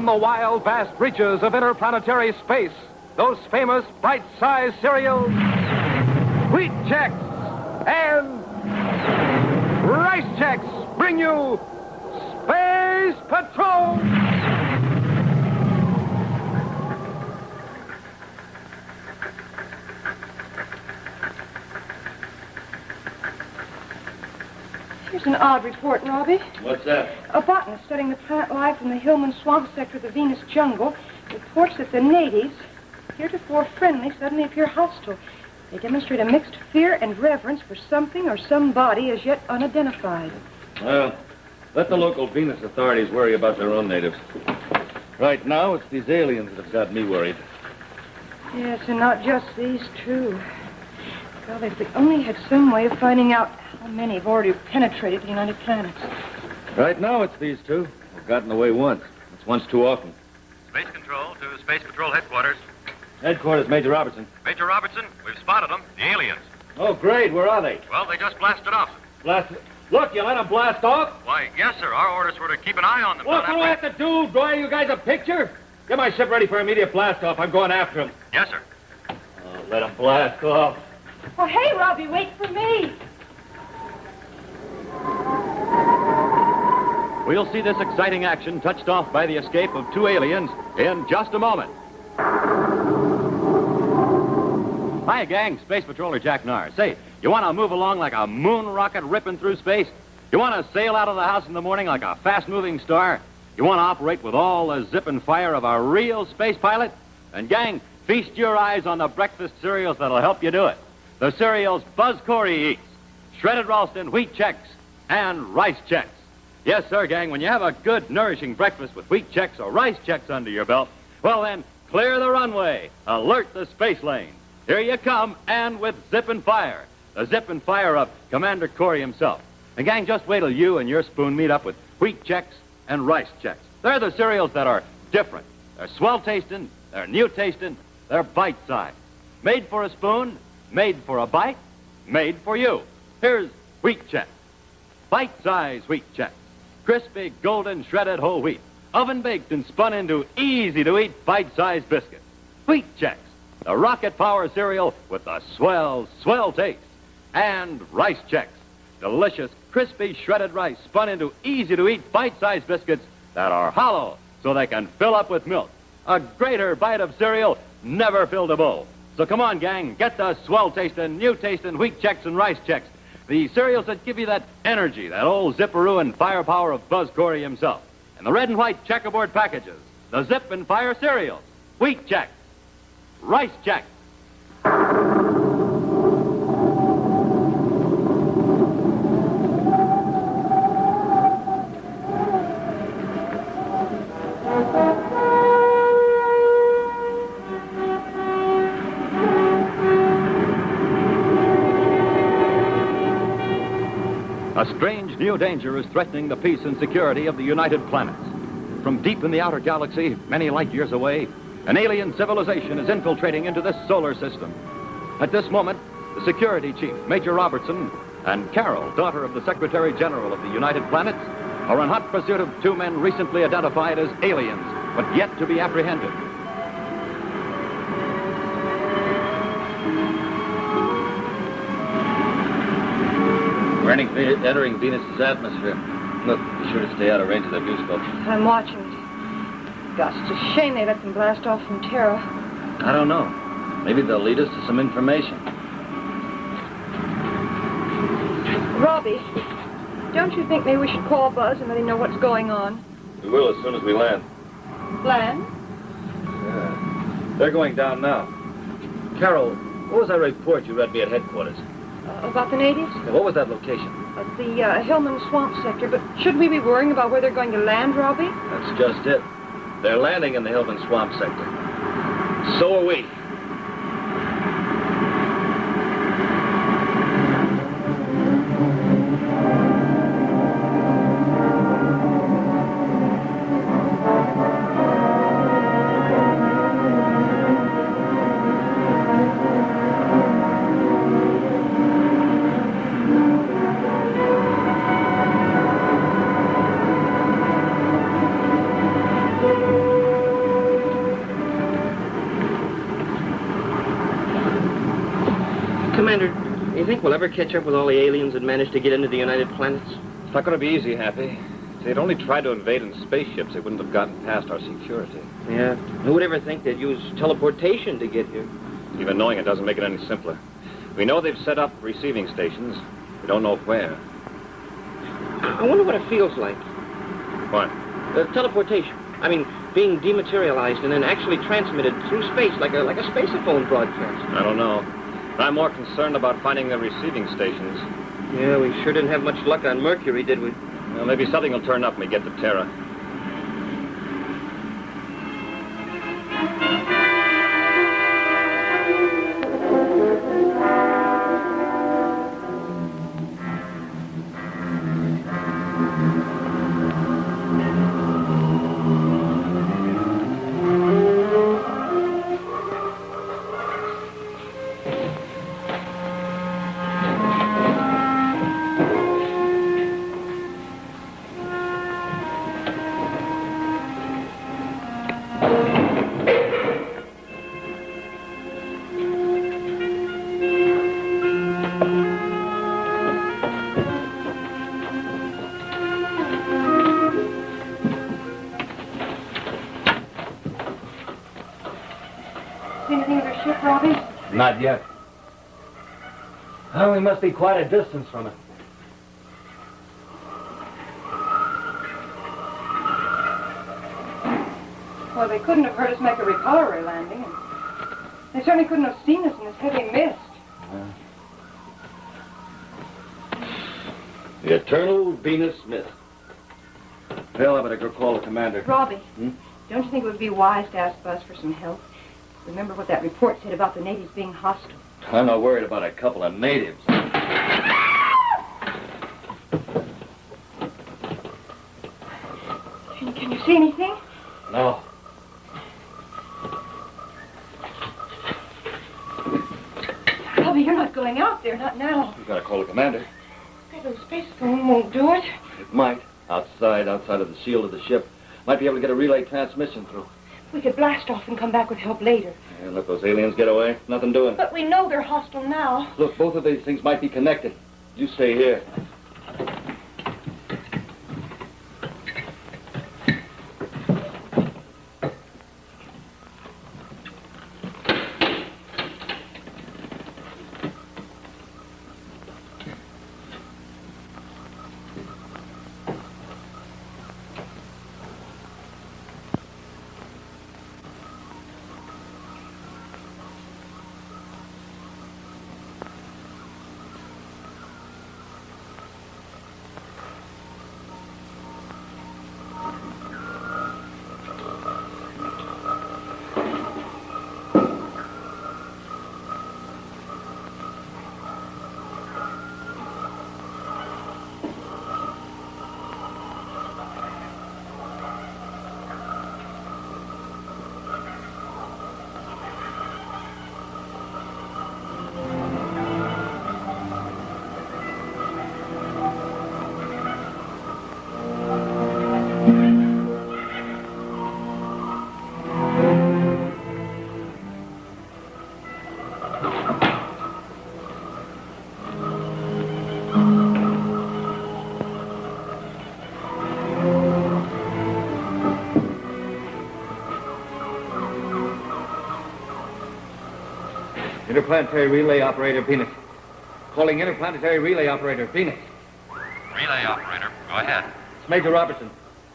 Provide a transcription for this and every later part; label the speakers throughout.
Speaker 1: From the wild, vast reaches of interplanetary space, those famous bite-sized cereals, Wheat Chex and Rice Chex bring you Space Patrol!
Speaker 2: Here's an odd report, Robbie.
Speaker 3: What's that?
Speaker 2: A botanist studying the plant life in the Hillman Swamp sector of the Venus jungle reports that the natives, heretofore friendly, suddenly appear hostile. They demonstrate a mixed fear and reverence for something or somebody as yet unidentified.
Speaker 3: Well, let the local Venus authorities worry about their own natives. Right now, it's these aliens that have got me worried.
Speaker 2: Yes, and not just these two. Well, if we only had some way of finding out how many have already penetrated the United Planets.
Speaker 3: Right now, it's these two. They've gotten away once. It's once too often.
Speaker 4: Space Control to Space Patrol Headquarters.
Speaker 3: Headquarters, Major Robertson.
Speaker 4: Major Robertson, we've spotted them, the aliens.
Speaker 3: Oh, great. Where are they?
Speaker 4: Well, they just blasted off.
Speaker 3: Blast. Look, you let them blast off?
Speaker 4: Why, yes, sir. Our orders were to keep an eye on them.
Speaker 3: What do I have to do? Draw you guys a picture? Get my ship ready for immediate blast off. I'm going after them.
Speaker 4: Yes, sir.
Speaker 3: Oh, let them blast off.
Speaker 2: Oh, hey, Robbie, wait for me.
Speaker 5: We'll see this exciting action touched off by the escape of two aliens in just a moment. Hi, gang. Space Patroller Jack Nars. Say, you want to move along like a moon rocket ripping through space? You want to sail out of the house in the morning like a fast-moving star? You want to operate with all the zip and fire of a real space pilot? And, gang, feast your eyes on the breakfast cereals that'll help you do it. The cereals Buzz Corey eats. Shredded Ralston, Wheat Chex, and Rice Chex. Yes, sir, gang, when you have a good, nourishing breakfast with Wheat Chex or Rice Chex under your belt, well then, clear the runway, alert the space lane. Here you come, and with zip and fire. The zip and fire of Commander Corey himself. And gang, just wait till you and your spoon meet up with Wheat Chex and Rice Chex. They're the cereals that are different. They're swell-tasting, they're new-tasting, they're bite-sized. Made for a spoon, made for a bite, made for you. Here's Wheat Chex. Bite-sized Wheat Chex. Crispy, golden, shredded whole wheat. Oven-baked and spun into easy-to-eat bite-sized biscuits. Wheat Chex, the rocket power cereal with the swell taste. And Rice Chex, delicious, crispy, shredded rice spun into easy-to-eat bite-sized biscuits that are hollow so they can fill up with milk. A greater bite of cereal never filled a bowl. So come on, gang, get the swell-tasting, new-tasting Wheat Chex and Rice Chex. The cereals that give you that energy, that old zipperoo and firepower of Buzz Corey himself. And the red and white checkerboard packages, the zip and fire cereals, Wheat Chex, Rice Chex. A strange new danger is threatening the peace and security of the United Planets. From deep in the outer galaxy, many light years away, an alien civilization is infiltrating into this solar system. At this moment, the security chief, Major Robertson, and Carol, daughter of the Secretary General of the United Planets, are in hot pursuit of two men recently identified as aliens, but yet to be apprehended.
Speaker 3: We're entering Venus's atmosphere. Look, be sure to stay out of range of their viewscope.
Speaker 2: I'm watching it. Gosh, it's a shame they let them blast off from Terra.
Speaker 3: I don't know. Maybe they'll lead us to some information.
Speaker 2: Robbie, don't you think maybe we should call Buzz and let him know what's going on?
Speaker 3: We will as soon as we land.
Speaker 2: Land?
Speaker 3: Yeah. They're going down now. Carol, what was that report you read me at headquarters?
Speaker 2: About the natives?
Speaker 3: Yeah, what was that location?
Speaker 2: The Hillman Swamp sector. But should we be worrying about where they're going to land, Robbie?
Speaker 3: That's just it. They're landing in the Hillman Swamp sector. So are we.
Speaker 6: Commander, you think we'll ever catch up with all the aliens that managed to get into the United Planets?
Speaker 3: It's not going to be easy, Happy. If they'd only tried to invade in spaceships, they wouldn't have gotten past our security.
Speaker 6: Yeah. Who would ever think they'd use teleportation to get here?
Speaker 3: Even knowing it doesn't make it any simpler. We know they've set up receiving stations. We don't know where.
Speaker 6: I wonder what it feels like.
Speaker 3: What?
Speaker 6: Teleportation. I mean, being dematerialized and then actually transmitted through space like a spaceophone broadcast.
Speaker 3: I don't know. I'm more concerned about finding the receiving stations.
Speaker 6: Yeah, we sure didn't have much luck on Mercury, did we?
Speaker 3: Well, maybe something will turn up when we get to Terra.
Speaker 2: Anything of their ship, Robbie?
Speaker 1: Not yet. Oh, we must be quite a distance from it.
Speaker 2: Well, they couldn't have heard us make a recovery landing. And they certainly couldn't have seen us in this heavy mist.
Speaker 3: The eternal Venus myth. Well, I better go call the commander.
Speaker 2: Robbie, don't you think it would be wise to ask Buzz for some help? Remember what that report said about the natives being hostile.
Speaker 3: I'm not worried about a couple of natives.
Speaker 2: Can you see anything?
Speaker 3: No.
Speaker 2: Robbie, you're not going out there, not now.
Speaker 3: We've got to call the commander.
Speaker 2: That little space phone won't do it.
Speaker 3: It might. Outside of the shield of the ship. Might be able to get a relay transmission through.
Speaker 2: We could blast off and come back with help later.
Speaker 3: And let those aliens get away. Nothing doing.
Speaker 2: But we know they're hostile now.
Speaker 3: Look, both of these things might be connected. You stay here.
Speaker 1: Interplanetary Relay Operator Venus. Calling Interplanetary Relay Operator Venus.
Speaker 4: Relay operator, go ahead.
Speaker 1: It's Major Robertson.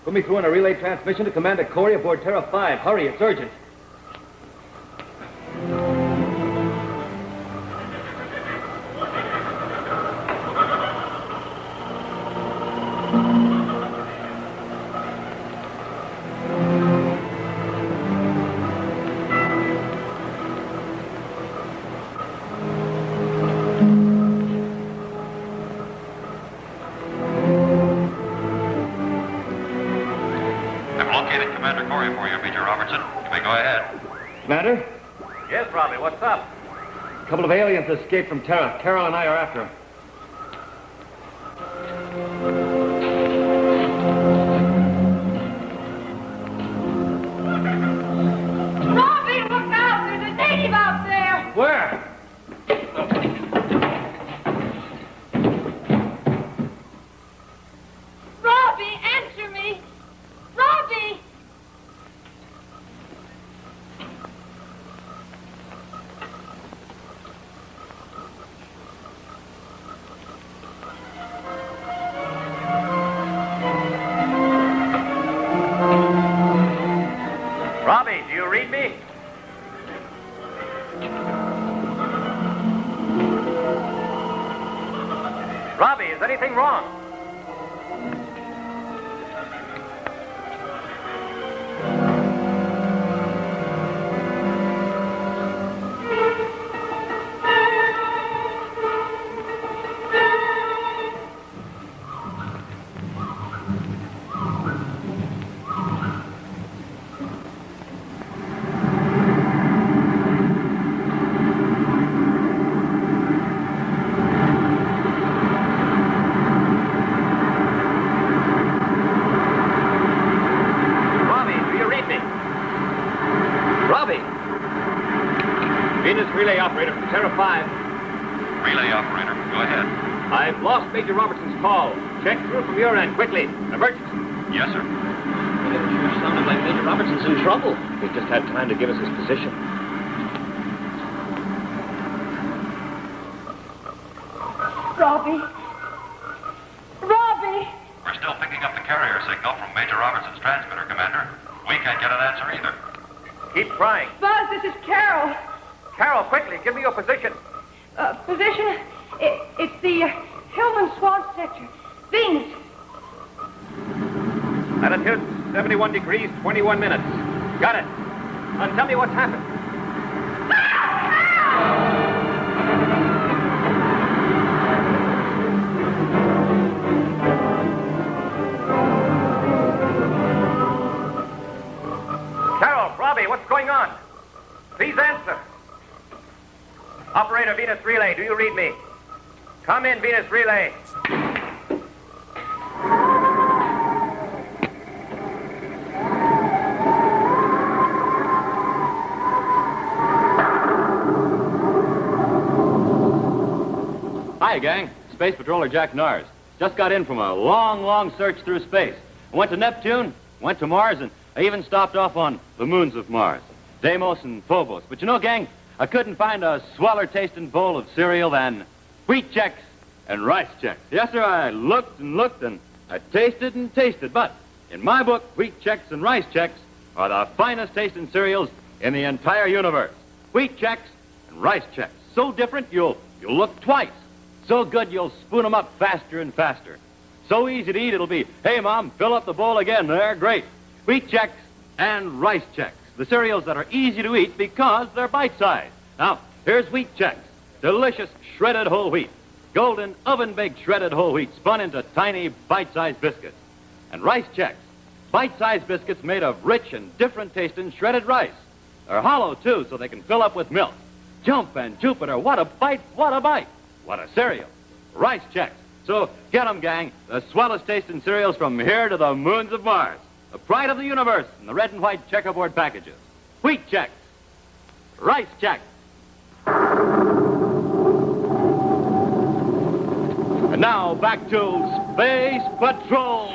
Speaker 1: Put me through on a relay transmission to Commander Corey aboard Terra 5. Hurry, it's urgent.
Speaker 4: I've located Commander Corey for you, Major Robertson. You may go ahead.
Speaker 1: Commander?
Speaker 3: Yes, Robbie, what's up?
Speaker 1: A couple of aliens escaped from Terra. Carol and I are after them.
Speaker 2: Robbie, look out! There's a native out there!
Speaker 1: Where? Robbie, is anything wrong?
Speaker 5: Venus relay operator from Terra 5.
Speaker 4: Relay operator, go ahead.
Speaker 5: I've lost Major Robertson's call. Check through from your end, quickly. Emergency.
Speaker 4: Yes, sir.
Speaker 6: Well, it sure sounded like Major Robertson's in trouble.
Speaker 5: He just had time to give us his position.
Speaker 2: Robbie. Robbie!
Speaker 4: We're still picking up the carrier signal from Major Robertson's transmitter, Commander. We can't get an answer either.
Speaker 1: Keep trying.
Speaker 2: Buzz, this is Carol.
Speaker 1: Carol, quickly, give me your position.
Speaker 2: Position? It's the Hillman Swamp sector. Venus.
Speaker 1: Latitude 71 degrees, 21 minutes. Got it. Now tell me what's happened. Carol, Robbie, what's going on? Please answer. Operator Venus Relay, do you read me? Come in, Venus Relay.
Speaker 5: Hi, gang. Space Patroller Jack Nars. Just got in from a long, long search through space. I went to Neptune, went to Mars, and I even stopped off on the moons of Mars, Deimos and Phobos. But you know, gang, I couldn't find a sweller tasting bowl of cereal than wheat Chex and rice Chex. Yes, sir, I looked and looked, and I tasted and tasted. But in my book, wheat Chex and rice Chex are the finest tasting cereals in the entire universe. Wheat Chex and rice Chex. So different, you'll look twice. So good, you'll spoon them up faster and faster. So easy to eat, it'll be, hey, Mom, fill up the bowl again. They're great. Wheat Chex and rice Chex. The cereals that are easy to eat because they're bite-sized. Now, here's wheat Chex. Delicious shredded whole wheat. Golden oven-baked shredded whole wheat spun into tiny bite-sized biscuits. And rice Chex. Bite-sized biscuits made of rich and different-tasting shredded rice. They're hollow, too, so they can fill up with milk. Jump and Jupiter, what a bite, what a bite. What a cereal. Rice Chex. So get 'em, gang. The swellest tasting cereals from here to the moons of Mars. The pride of the universe in the red and white checkerboard packages. Wheat Chex. Rice Chex. And now back to Space Patrol.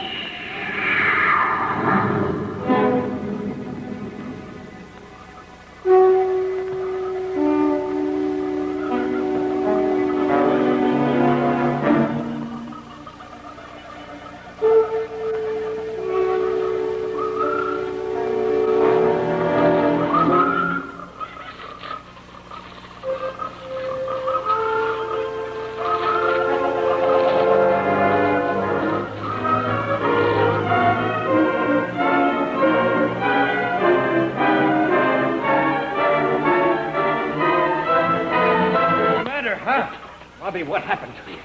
Speaker 1: Robbie, what happened to you?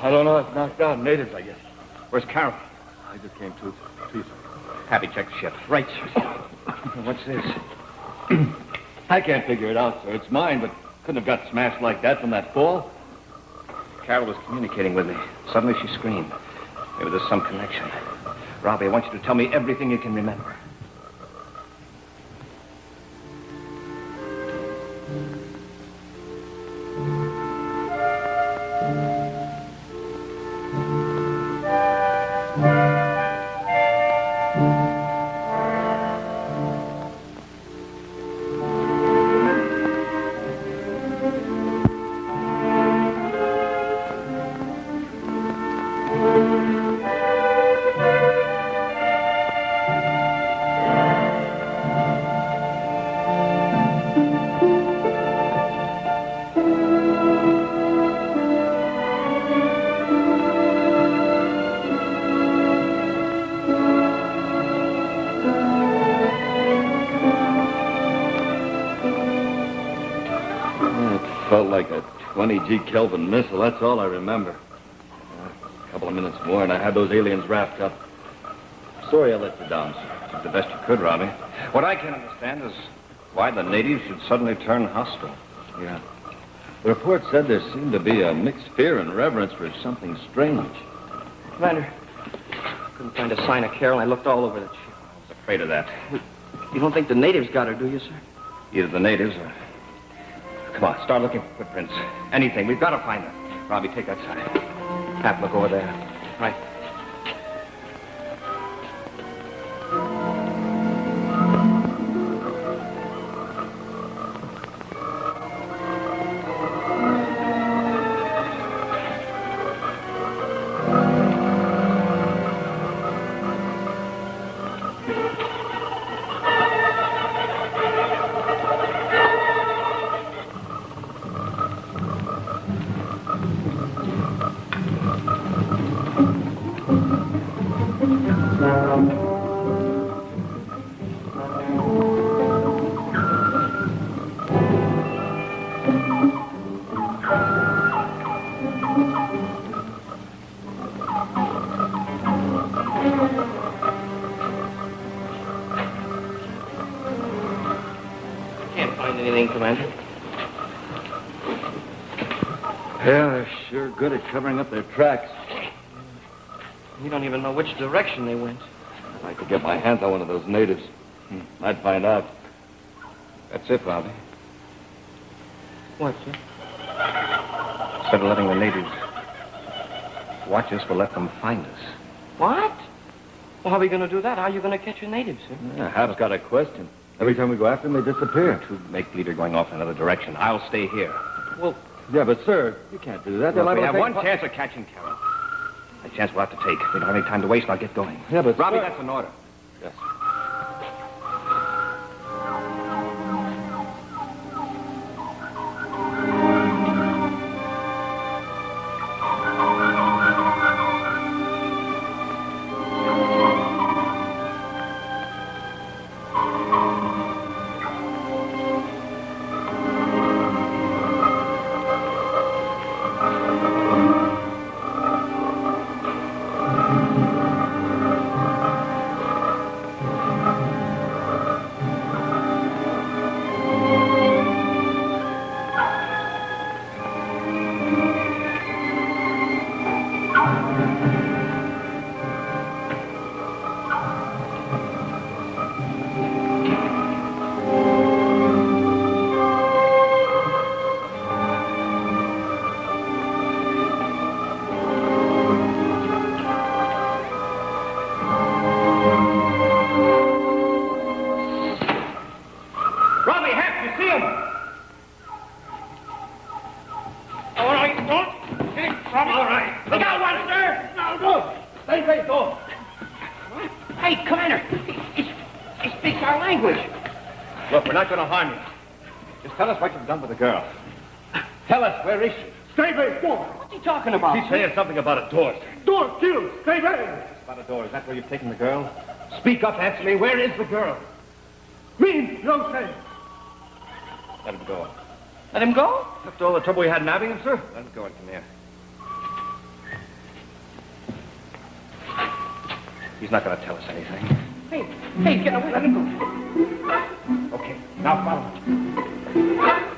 Speaker 3: I don't know. I've knocked out natives, I guess.
Speaker 1: Where's Carol?
Speaker 3: I just came to. Please.
Speaker 1: Happy check ship. Right. What's this?
Speaker 3: I can't figure it out, sir. It's mine, but couldn't have got smashed like that from that fall.
Speaker 1: Carol was communicating with me. Suddenly she screamed. Maybe there's some connection. Robbie, I want you to tell me everything you can remember.
Speaker 3: like a 20 G Kelvin missile. That's all I remember. A couple of minutes more, and I had those aliens wrapped up. Sorry I let you down, sir.
Speaker 7: Did the best you could, Robbie. What I can't understand is why the natives should suddenly turn hostile.
Speaker 3: Yeah. The report said there seemed to be a mixed fear and reverence for something strange.
Speaker 6: Commander, couldn't find a sign of Carol. I looked all over that ship.
Speaker 7: I was afraid of that.
Speaker 6: You don't think the natives got her, do you, sir?
Speaker 7: Either the natives or... Come on, start looking for footprints. Anything. We've got to find her. Robbie, take that side.
Speaker 6: Hap, look over there. Right. Can't find anything, Commander.
Speaker 3: Yeah, they're sure good at covering up their tracks.
Speaker 6: We don't even know which direction they went.
Speaker 3: I'd like to get my hands on one of those natives. I'd find out.
Speaker 7: That's it, Robbie.
Speaker 6: What, sir?
Speaker 7: Instead of letting the natives watch us, we'll let them find us.
Speaker 6: What? Well, how are we going to do that? How are you going to catch your natives, sir?
Speaker 3: Yeah, Hab's got a question. Every time we go after them, they disappear.
Speaker 7: Two make-believe are going off in another direction. I'll stay here.
Speaker 6: Well,
Speaker 3: Yeah, but, sir, you can't do that. They're
Speaker 7: Look, we
Speaker 3: liable
Speaker 7: have
Speaker 3: to
Speaker 7: one chance of catching Carol. A chance we'll have to take. We don't have any time to waste. I'll get going.
Speaker 3: Yeah, but,
Speaker 7: Robbie,
Speaker 3: sir...
Speaker 7: that's an order.
Speaker 3: Yes.
Speaker 7: Robbie, Hap, you see him? All right, don't. Okay, Robbie. All right. Look out, one, sir. No, go. Stay safe, go.
Speaker 6: hey, Commander, he speaks our language.
Speaker 7: Look, we're not going to harm you. Just tell us what you've done with the girl. Tell us, where is she?
Speaker 1: Stay back, door.
Speaker 6: What's he talking about?
Speaker 3: He's saying something about a door, sir.
Speaker 1: Door, killed. Stay back.
Speaker 7: About a door. Is that where you've taken the girl? Speak up, answer me. Where is the girl?
Speaker 1: Me, no say.
Speaker 7: Let him go.
Speaker 6: Let him go?
Speaker 3: After all the trouble we had nabbing him, sir?
Speaker 7: Let him go and come here. He's not going to tell us anything.
Speaker 6: Hey, get away. Let him go.
Speaker 7: Okay, now follow me.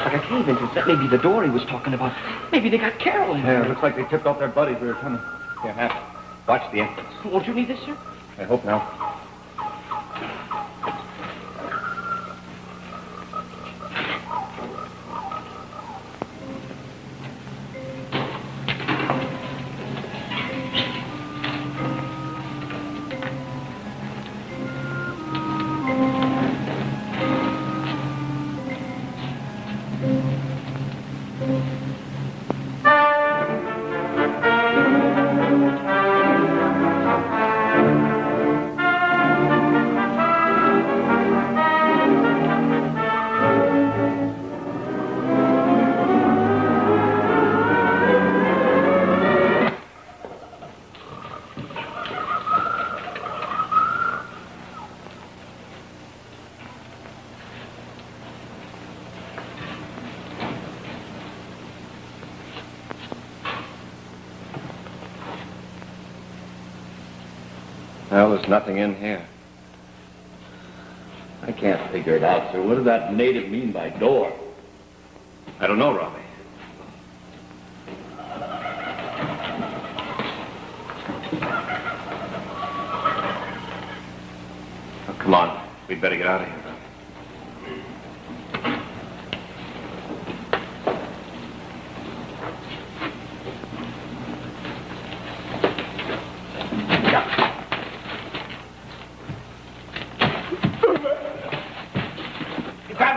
Speaker 6: Like a cave entrance. That may be the door he was talking about. Maybe they got Carol in
Speaker 3: Yeah,
Speaker 6: there.
Speaker 3: it looks like they tipped off their buddies we were coming.
Speaker 7: Here, Hap. Watch the entrance.
Speaker 6: Won't you need this, sir?
Speaker 7: I hope now.
Speaker 3: Well, there's nothing in here. I can't figure it out, sir. What does that native mean by door? I don't know, Robbie. Oh, come on. We'd better get out of here, Robbie.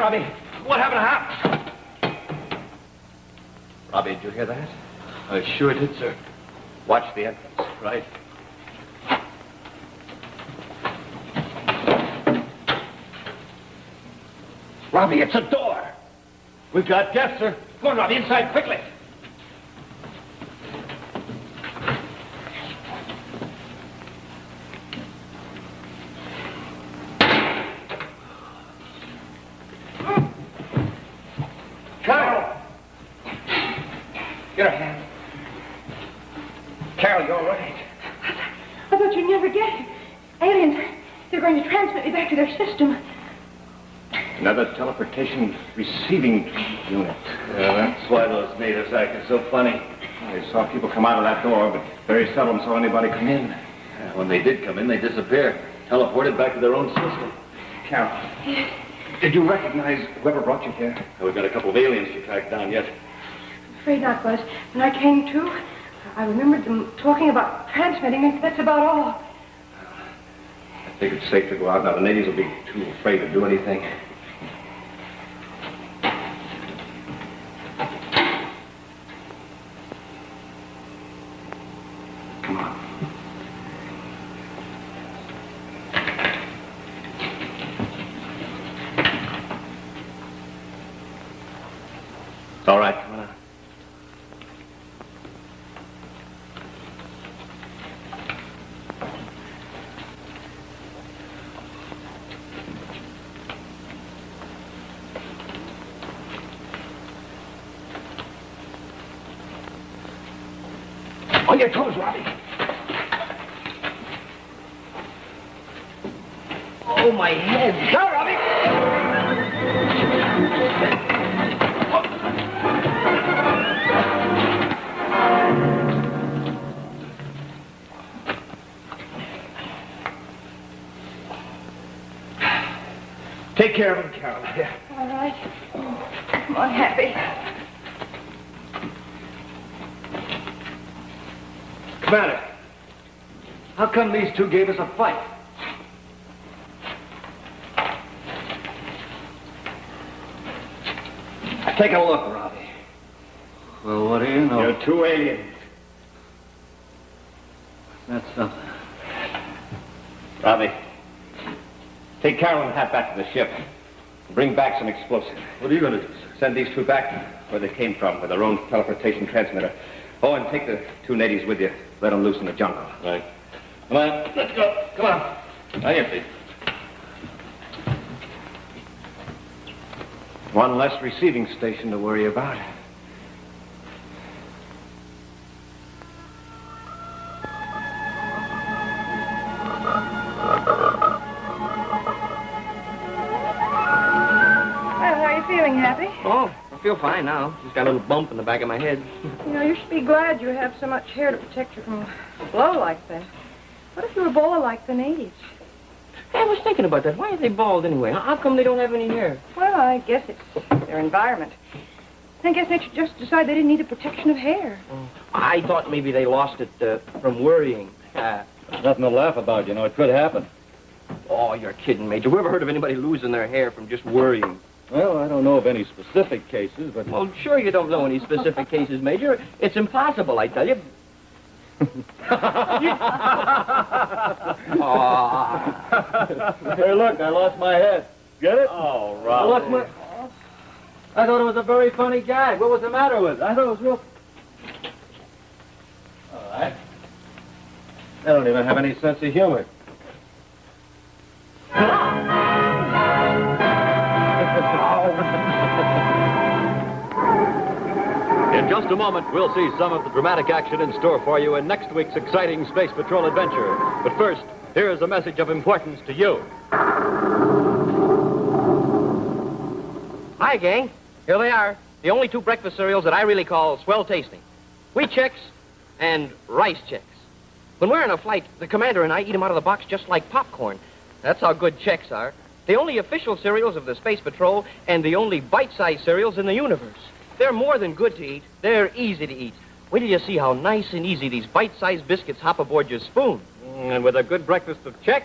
Speaker 7: Robbie, what happened to Hap?
Speaker 3: Robbie, did you hear that? I sure did, sir. Watch the entrance, right?
Speaker 7: Robbie, it's a door.
Speaker 3: We've got guests, sir.
Speaker 7: Go on, Robbie, inside, quickly. Carol! Get her hand. Carol, you're all right.
Speaker 2: I thought you'd never get it. Aliens, they're going to transmit me back to their system.
Speaker 3: Another teleportation receiving unit. Yeah, that's why those natives acted so funny. They saw people come out of that door, but very seldom saw anybody come in. Yeah, when they did come in, they disappeared. Teleported back to their own system.
Speaker 7: Carol, did you recognize whoever brought you here?
Speaker 3: We've got a couple of aliens to track down yet.
Speaker 2: I'm afraid not, Buzz. When I came to, I remembered them talking about transmitting, and that's about all.
Speaker 3: I think it's safe to go out now. The natives will be too afraid to do anything. Come on. It's all right. Come on out.
Speaker 7: On your toes, Robbie. Oh, my head. Now, Robbie. Take care of him, Carol. Here.
Speaker 2: All right. Come on, Happy.
Speaker 7: Commander, how come these two gave us a fight? Take a look, Robbie.
Speaker 3: Well, what do you know?
Speaker 7: You're two aliens.
Speaker 3: That's something.
Speaker 7: Robbie, take Carol and Hat back to the ship. Bring back some explosives.
Speaker 3: What are you going to do, sir?
Speaker 7: Send these two back where they came from, with their own teleportation transmitter. Oh, and take the two natives with you. Let them loose in the jungle.
Speaker 3: Right.
Speaker 7: Come on, let's go. Come on.
Speaker 3: On your feet.
Speaker 7: One less receiving station to worry about.
Speaker 2: Well, how are you feeling, Happy?
Speaker 6: Oh, I feel fine now. Just got a little bump in the back of my head.
Speaker 2: You know, you should be glad you have so much hair to protect you from a blow like that. What if you were bald like the natives?
Speaker 6: Hey, I was thinking about that. Why are they bald anyway? How come they don't have any hair?
Speaker 2: Well, I guess it's their environment. I guess nature just decided they didn't need the protection of hair.
Speaker 6: I thought maybe they lost it from worrying.
Speaker 3: Nothing to laugh about, you know. It could happen.
Speaker 6: Oh, you're kidding, Major. Who ever heard of anybody losing their hair from just worrying?
Speaker 3: Well, I don't know of any specific cases, but...
Speaker 6: Well, sure you don't know any specific cases, Major. It's impossible, I tell you.
Speaker 3: Hey, look, I lost my head. Get it?
Speaker 6: Oh,
Speaker 3: I lost my... I thought it was a very funny gag. What was the matter with it? I thought it was real... All right. They don't even have any sense of humor.
Speaker 5: In just a moment, we'll see some of the dramatic action in store for you in next week's exciting Space Patrol adventure. But first, here's a message of importance to you.
Speaker 6: Hi, gang. Here they are. The only two breakfast cereals that I really call swell tasting. Wheat Chex and Rice Chex. When we're on a flight, the commander and I eat them out of the box just like popcorn. That's how good Chex are. The only official cereals of the Space Patrol and the only bite-sized cereals in the universe. They're more than good to eat. They're easy to eat. Wait till you see how nice and easy these bite-sized biscuits hop aboard your spoon.
Speaker 5: And with a good breakfast of Chex,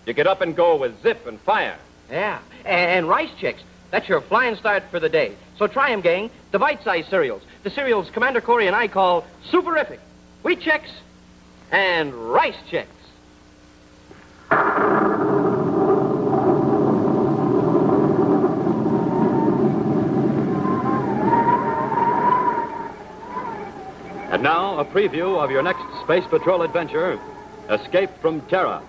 Speaker 5: you get up and go with zip and fire.
Speaker 6: Yeah, and Rice Chex. That's your flying start for the day. So try 'em, gang. The bite-sized cereals. The cereals Commander Corey and I call superific. Wheat Chex and Rice Chex.
Speaker 5: And now, a preview of your next Space Patrol adventure, Escape from Terra.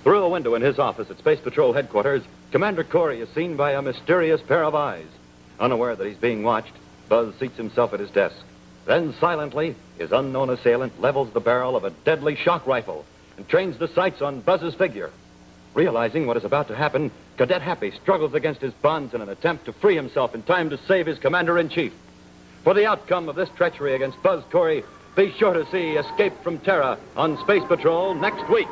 Speaker 5: Through a window in his office at Space Patrol headquarters, Commander Corey is seen by a mysterious pair of eyes. Unaware that he's being watched, Buzz seats himself at his desk. Then, silently, his unknown assailant levels the barrel of a deadly shock rifle and trains the sights on Buzz's figure. Realizing what is about to happen, Cadet Happy struggles against his bonds in an attempt to free himself in time to save his commander-in-chief. For the outcome of this treachery against Buzz Corey, be sure to see Escape from Terra on Space Patrol next week.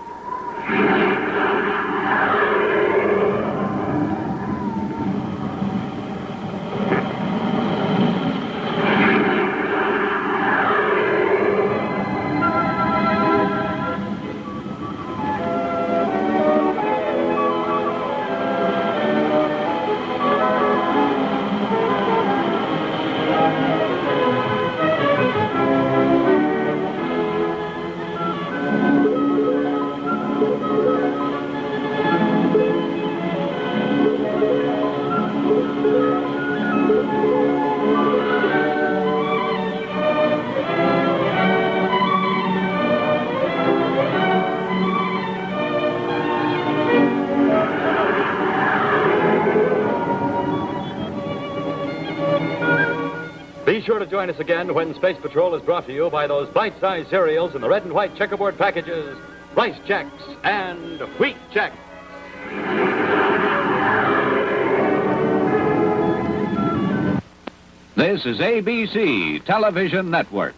Speaker 5: Be sure to join us again when Space Patrol is brought to you by those bite-sized cereals in the red and white checkerboard packages, Rice Chex and Wheat Chex.
Speaker 8: This is ABC Television Network.